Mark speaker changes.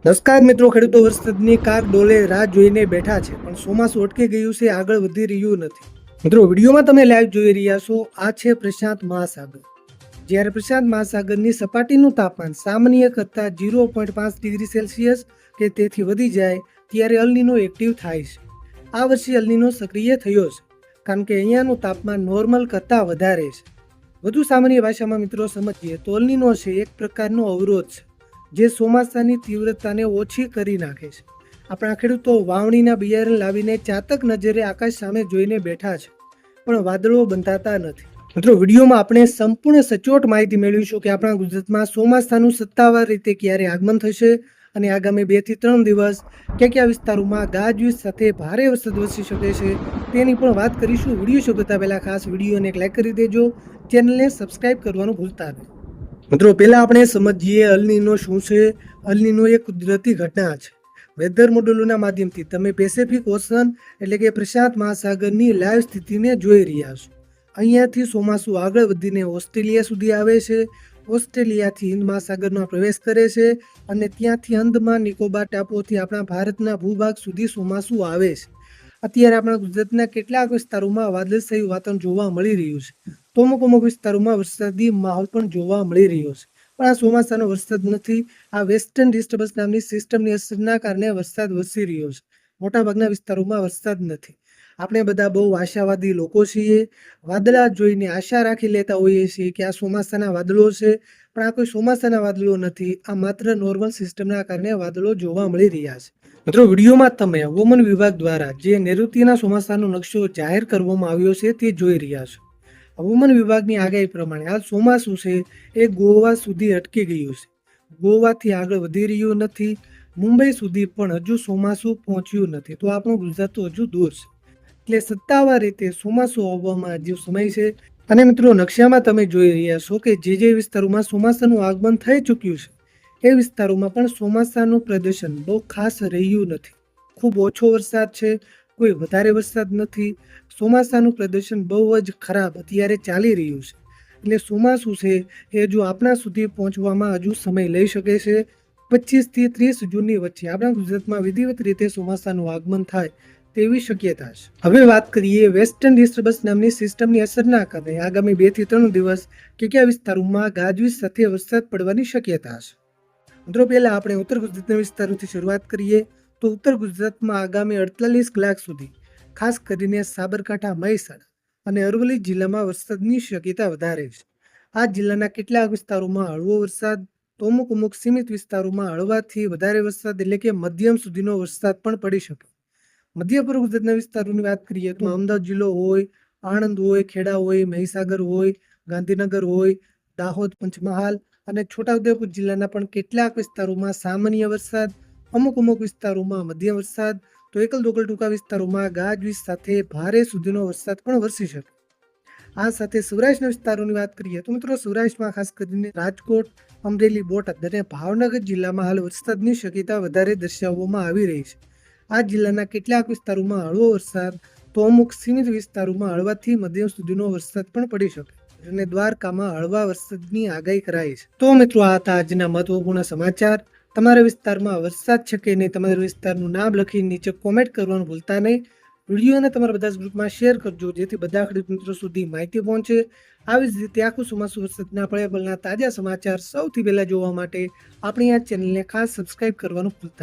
Speaker 1: નમસ્કાર મિત્રો, ખેડૂતો વરસાદની કાગ ડોલે રાહ જોઈને બેઠા છે, પણ ચોમાસું અટકી ગયું છે, આગળ વધી રહ્યું નથી. મિત્રો, વિડીયોમાં તમે લાઈવ જોઈ રહ્યા છો, આ છે પ્રશાંત મહાસાગર. જ્યારે પ્રશાંત મહાસાગરની સપાટીનું તાપમાન સામાન્ય કરતાં 0.5 ડિગ્રી સેલ્સિયસ કે તેથી વધી જાય ત્યારે અલનીનો એક્ટિવ થાય છે. આ વર્ષે અલનીનો સક્રિય થયો છે, કારણ કે અહીંયાનું તાપમાન નોર્મલ કરતાં વધારે છે. વધુ સામાન્ય ભાષામાં મિત્રો સમજીએ તો અલનીનો છે એક પ્રકારનો અવરોધ છે, જે ચોમાસાની તીવ્રતાને ઓછી કરી નાખે છે. આપણા ખેડૂતો વાવણીના બિયારણ લાવીને ચાતક નજરે આકાશ સામે જોઈને બેઠા છે, પણ વાદળો બંધાતા નથી. મિત્રો, વિડીયોમાં આપણે સંપૂર્ણ સચોટ માહિતી મેળવીશું કે આપણા ગુજરાતમાં ચોમાસાનું સત્તાવાર રીતે ક્યારે આગમન થશે અને આગામી 2 થી 3 દિવસ કયા વિસ્તારોમાં ગાજવીજ સાથે ભારે વરસાદ વરસી શકે છે તેની પણ વાત કરીશું. વિડીયો શરૂ કરતા પહેલા ખાસ વિડીયોને એક લાઈક કરી દેજો, ચેનલને સબસ્ક્રાઇબ કરવાનું ભૂલતા નહીં. મિત્રો, પહેલા આપણે સમજીએ અલનીનો શું છે. અલનીનો એક કુદરતી ઘટના છે. વેધર મોડેલોના માધ્યમથી તમે પેસિફિક ઓશન એટલે કે પ્રશાંત મહાસાગરની લાઈવ સ્થિતિને જોઈ રહ્યા છો. અહીંયાથી ચોમાસું આગળ વધીને ઓસ્ટ્રેલિયા સુધી આવે છે. ઓસ્ટ્રેલિયાથી હિન્દ મહાસાગરમાં પ્રવેશ કરે છે અને ત્યાંથી અંદમાન નિકોબાર ટાપુઓથી આપણા ભારતના ભૂભાગ સુધી ચોમાસું આવે છે. અત્યારે આપણા ગુજરાતના કેટલાક વિસ્તારોમાં વાદળછાયું વાતાવરણ જોવા મળી રહ્યું છે, તો અમુક વિસ્તારોમાં વરસાદી માહોલ પણ જોવા મળી રહ્યો છે. પણ આ ચોમાસાનો વરસાદ નથી. આ વેસ્ટર્ન ડિસ્ટર્બન્સ નામની સિસ્ટમની અસરના કારણે વરસાદ વરસી રહ્યો છે. મોટાભાગના વિસ્તારોમાં વરસાદ નથી. આપણે બધા બહુ આશાવાદી લોકો છીએ. વાદળા જોઈને આશા રાખી લેતા હોઈએ છીએ કે આ ચોમાસાના વાદળો છે, પણ આ કોઈ ચોમાસાના વાદળો નથી. આ માત્ર નોર્મલ સિસ્ટમના કારણે વાદળો જોવા મળી રહ્યા છે. મિત્રો, વિડીયોમાં તમે હવામાન વિભાગ દ્વારા જે નૈઋત્યના ચોમાસાનો નકશો જાહેર કરવામાં આવ્યો છે તે જોઈ રહ્યા છો. હવામાન વિભાગની આગાહી પ્રમાણે આ ચોમાસું છે એ ગોવા સુધી અટકી ગયું છે. ગોવાથી આગળ વધી રહ્યું નથી. મુંબઈ સુધી પણ હજુ ચોમાસું પહોંચ્યું નથી, તો આપણું ગુજરાત તો હજુ દૂર છે. એટલે સત્તાવાર રીતે ચોમાસું આવવામાં હજુ સમય છે. અને મિત્રો, નકશામાં તમે જોઈ રહ્યા છો કે જે વિસ્તારોમાં ચોમાસાનું આગમન થઈ ચૂક્યું છે એ વિસ્તારોમાં પણ ચોમાસાનું પ્રદર્શન બહુ ખાસ રહ્યું નથી. ખૂબ ઓછો વરસાદ છે, કોઈ વધારે વરસાદ નથી. ચોમાસાનું પ્રદર્શન બહુ જ ખરાબ અત્યારે ચાલી રહ્યું છે. એટલે ચોમાસું છે એ હજુ આપણા સુધી પહોંચવામાં હજુ સમય લઈ શકે છે. 25 થી 30 જૂનની વચ્ચે આપણા ગુજરાતમાં વિધિવત રીતે ચોમાસાનું આગમન થાય તેવી શક્યતા છે. હવે વાત કરીએ વેસ્ટર્ન ડિસ્ટર્બન્સ નામની સિસ્ટમની અસરના કારણે આગામી 2 થી 3 દિવસ કયા વિસ્તારોમાં ગાજવીજ સાથે વરસાદ પડવાની શક્યતા છે. મિત્રો, પહેલા આપણે ઉત્તર ગુજરાતના વિસ્તારોથી શરૂઆત કરીએ તો ઉત્તર ગુજરાતમાં આગામી 48 કલાક સુધી ખાસ કરીને સાબરકાંઠા, મહેસાણા અને અરવલ્લી જિલ્લામાં વરસાદની શક્યતા વધારે છે. આ જિલ્લાના કેટલાક વિસ્તારોમાં હળવો વરસાદ, તો અમુક સીમિત વિસ્તારોમાં હળવાથી વધારે વરસાદ એટલે કે મધ્યમ સુધીનો વરસાદ પણ પડી શકે. મધ્ય પૂર્વ ગુજરાતના વિસ્તારોની વાત કરીએ તો અમદાવાદ જિલ્લો હોય, આણંદ હોય, ખેડા હોય, મહીસાગર હોય, ગાંધીનગર હોય, દાહોદ, પંચમહાલ અને છોટાઉદેપુર જિલ્લાના પણ કેટલાક વિસ્તારોમાં સામાન્ય વરસાદ, અમુક વિસ્તારોમાં મધ્યમ વરસાદ, તો એકલ દોકલ ટૂંકા વિસ્તારોમાં ગાજવીજ સાથે ભારે સુધીનો વરસાદ પણ વરસી શકે. આ સાથે સૌરાષ્ટ્રના વિસ્તારોની વાત કરીએ તો મિત્રો, સૌરાષ્ટ્રમાં ખાસ કરીને રાજકોટ, અમરેલી, બોટાદ અને ભાવનગર જિલ્લામાં હાલ વરસાદની શક્યતા વધારે દર્શાવવામાં આવી રહી છે. આ જિલ્લાના કેટલાક વિસ્તારોમાં હળવો વરસાદ, તો અમુક સીમિત વિસ્તારોમાં હળવાથી મધ્યમ સુધીનો વરસાદ પણ પડી શકે અને દ્વારકામાં હળવા વરસાદની આગાહી કરાઈ છે. તો મિત્રો, આ હતા આજના મહત્વપૂર્ણ સમાચાર. તમારા વિસ્તારમાં વરસાદ છે કે નહીં, તમારા વિસ્તારનું નામ લખી નીચે કોમેન્ટ કરવાનું ભૂલતા નહીં. વિડીયોને તમારા બધા ગ્રુપમાં શેર કરજો, જેથી બધા ખેડૂત મિત્રો સુધી માહિતી પહોંચે. આવી જ રીતે આખું ચોમાસું વરસાદના પળે પળના તાજા સમાચાર સૌથી પહેલા જોવા માટે આપણી આ ચેનલને ખાસ સબસ્ક્રાઇબ કરવાનું ભૂલતા